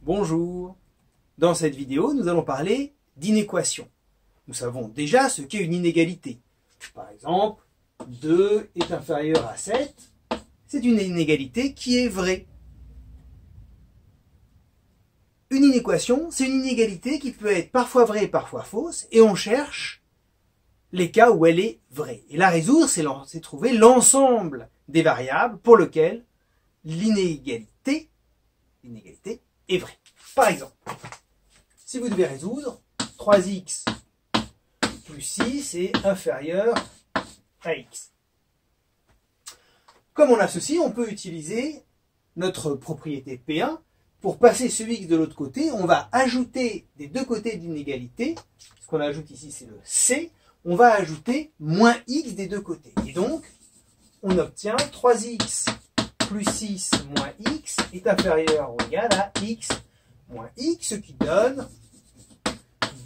Bonjour. Dans cette vidéo, nous allons parler d'inéquation. Nous savons déjà ce qu'est une inégalité. Par exemple, 2 est inférieur à 7, c'est une inégalité qui est vraie. Une inéquation, c'est une inégalité qui peut être parfois vraie et parfois fausse, et on cherche les cas où elle est vraie. Et la résoudre, c'est trouver l'ensemble des variables pour lesquelles l'inégalité est vraie. Par exemple, si vous devez résoudre 3x plus 6 est inférieur à x. Comme on a ceci, on peut utiliser notre propriété P1 pour passer ce x de l'autre côté. On va ajouter des deux côtés de l'inégalité. Ce qu'on ajoute ici, c'est le c. On va ajouter moins x des deux côtés. Et donc, on obtient 3x plus 6 moins x est inférieur ou égal à x moins x, ce qui donne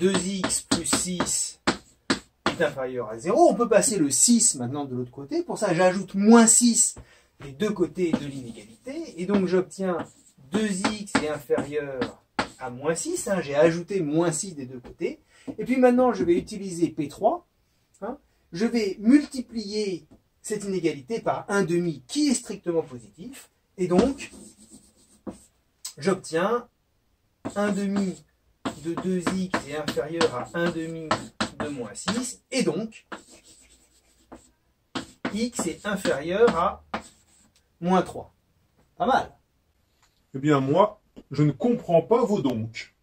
2x plus 6 est inférieur à 0. On peut passer le 6 maintenant de l'autre côté. Pour ça, j'ajoute moins 6 des deux côtés de l'inégalité. Et donc, j'obtiens 2x est inférieur à moins 6. J'ai ajouté moins 6 des deux côtés. Et puis maintenant, je vais utiliser P3. Je vais multiplier cette inégalité par 1/2 qui est strictement positif. Et donc, j'obtiens 1/2 de 2x est inférieur à 1/2 de moins 6. Et donc, x est inférieur à moins 3. Pas mal. Eh bien, moi, je ne comprends pas vos donc.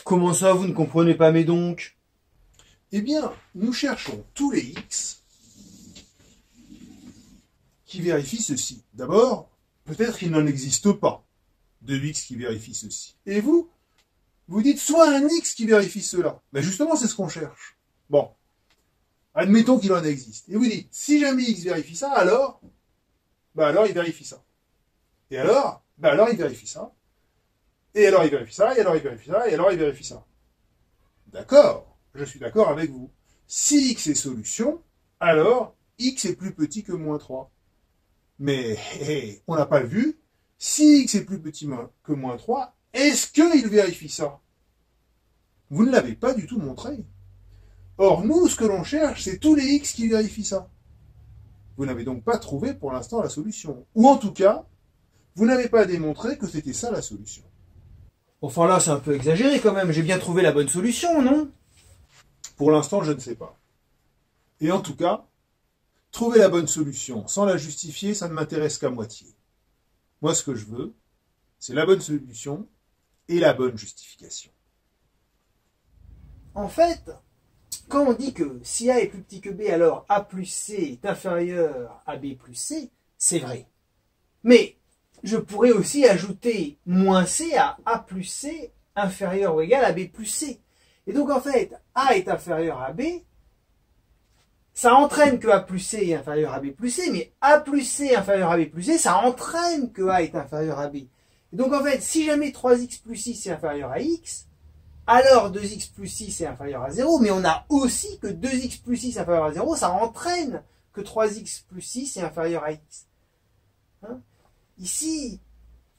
Comment ça, vous ne comprenez pas mes donc? Eh bien, nous cherchons tous les x qui vérifient ceci. D'abord, peut-être qu'il n'en existe pas de x qui vérifie ceci. Et vous dites soit un x qui vérifie cela. Mais justement, c'est ce qu'on cherche. Bon, admettons qu'il en existe. Et vous dites, si jamais x vérifie ça, alors il vérifie ça. Et alors il vérifie ça. Et alors il vérifie ça, et alors il vérifie ça, et alors il vérifie ça. D'accord, je suis d'accord avec vous. Si x est solution, alors x est plus petit que moins 3. Mais on n'a pas vu. Si x est plus petit que moins 3, est-ce qu'il vérifie ça? Vous ne l'avez pas du tout montré. Or, nous, ce que l'on cherche, c'est tous les x qui vérifient ça. Vous n'avez donc pas trouvé pour l'instant la solution. Ou en tout cas, vous n'avez pas démontré que c'était ça la solution. Enfin là, c'est un peu exagéré quand même. J'ai bien trouvé la bonne solution, non? Pour l'instant, je ne sais pas. Et en tout cas, trouver la bonne solution sans la justifier, ça ne m'intéresse qu'à moitié. Moi, ce que je veux, c'est la bonne solution et la bonne justification. En fait, quand on dit que si A est plus petit que B, alors A plus C est inférieur à B plus C, c'est vrai. Mais je pourrais aussi ajouter moins C à A plus C inférieur ou égal à B plus C. Et donc en fait, A est inférieur à B, ça entraîne que A plus C est inférieur à B plus C, mais A plus C inférieur à B plus C, ça entraîne que A est inférieur à B. Et donc en fait, si jamais 3x plus 6 est inférieur à x, alors 2x plus 6 est inférieur à 0, mais on a aussi que 2x plus 6 est inférieur à 0, ça entraîne que 3x plus 6 est inférieur à x. Ici,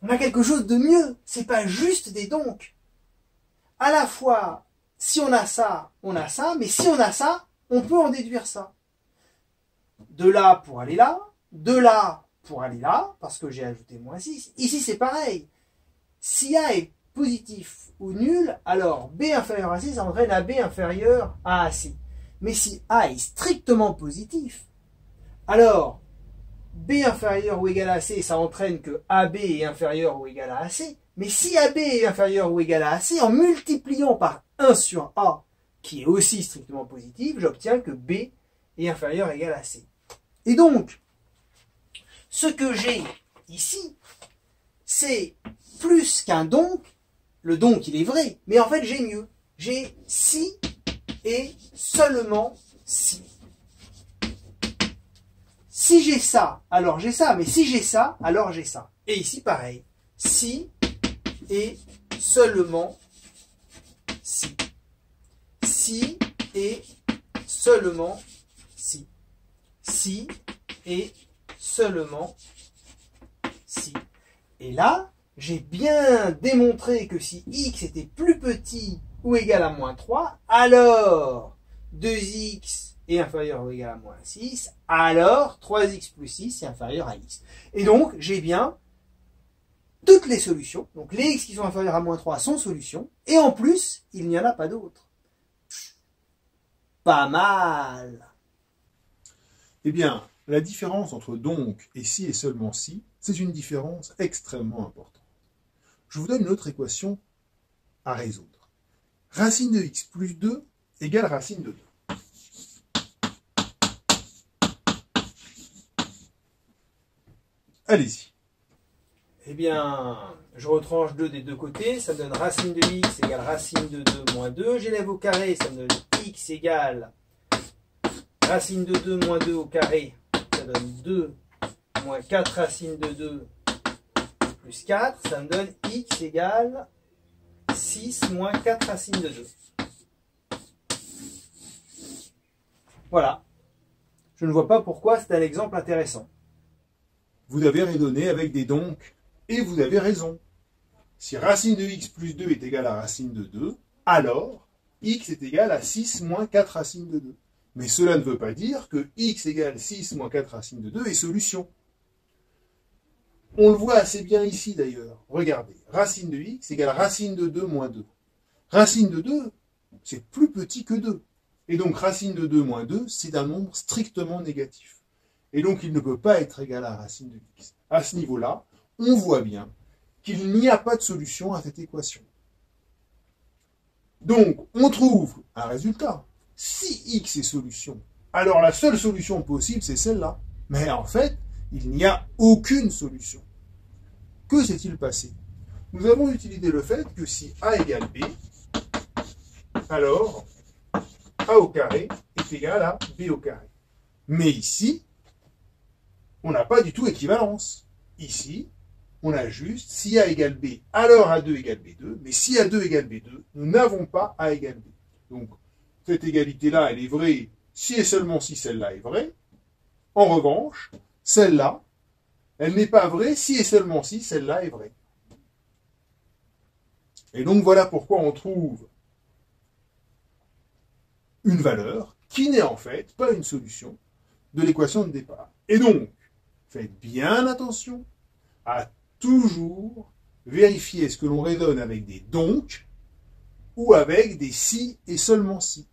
on a quelque chose de mieux, c'est pas juste des donc. À la fois, si on a ça, mais si on a ça, on peut en déduire ça. De là pour aller là, de là pour aller là, parce que j'ai ajouté moins 6. Ici, c'est pareil. Si A est positif ou nul, alors B inférieur à C, ça entraîne AB inférieur à AC. Mais si A est strictement positif, alors B inférieur ou égal à AC, ça entraîne que AB est inférieur ou égal à AC. Mais si AB est inférieur ou égal à AC, en multipliant par 1 sur A, qui est aussi strictement positif, j'obtiens que B est inférieur ou égal à C. Et donc, ce que j'ai ici, c'est plus qu'un donc. Le donc, il est vrai, mais en fait, j'ai mieux. J'ai si et seulement si. Si j'ai ça, alors j'ai ça, mais si j'ai ça, alors j'ai ça. Et ici, pareil. Si et seulement si. Si et seulement si. Si et seulement si. Et là, j'ai bien démontré que si x était plus petit ou égal à moins 3, alors 2x est inférieur ou égal à moins 6, alors 3x plus 6 est inférieur à x. Et donc, j'ai bien toutes les solutions. Donc, les x qui sont inférieurs à moins 3 sont solutions. Et en plus, il n'y en a pas d'autres. Pas mal. Eh bien, la différence entre donc et si et seulement si, c'est une différence extrêmement importante. Je vous donne une autre équation à résoudre. Racine de x plus 2 égale racine de 2. Allez-y. Eh bien, je retranche 2 des deux côtés, ça me donne racine de x égale racine de 2 moins 2. J'élève au carré, ça me donne x égale racine de 2 moins 2 au carré. Ça donne 2 moins 4 racine de 2 plus 4. Ça me donne x égale 6 moins 4 racine de 2. Voilà. Je ne vois pas pourquoi c'est un exemple intéressant. Vous avez raisonné avec des donc, et vous avez raison. Si racine de x plus 2 est égal à racine de 2, alors x est égal à 6 moins 4 racine de 2. Mais cela ne veut pas dire que x égale 6 moins 4 racine de 2 est solution. On le voit assez bien ici d'ailleurs. Regardez, racine de x égale racine de 2 moins 2. Racine de 2, c'est plus petit que 2. Et donc racine de 2 moins 2, c'est un nombre strictement négatif. Et donc il ne peut pas être égal à racine de x. À ce niveau-là, on voit bien qu'il n'y a pas de solution à cette équation. Donc, on trouve un résultat. Si x est solution, alors la seule solution possible, c'est celle-là. Mais en fait, il n'y a aucune solution. Que s'est-il passé? Nous avons utilisé le fait que si a égale b, alors a au carré est égal à b au carré. Mais ici, on n'a pas du tout équivalence. Ici, on a juste si A égale B, alors A2 égale B2, mais si A2 égale B2, nous n'avons pas A égale B. Donc, cette égalité-là, elle est vraie si et seulement si celle-là est vraie. En revanche, celle-là, elle n'est pas vraie si et seulement si celle-là est vraie. Et donc, voilà pourquoi on trouve une valeur qui n'est en fait pas une solution de l'équation de départ. Et donc, faites bien attention à toujours vérifier ce que l'on raisonne avec des donc ou avec des si et seulement si.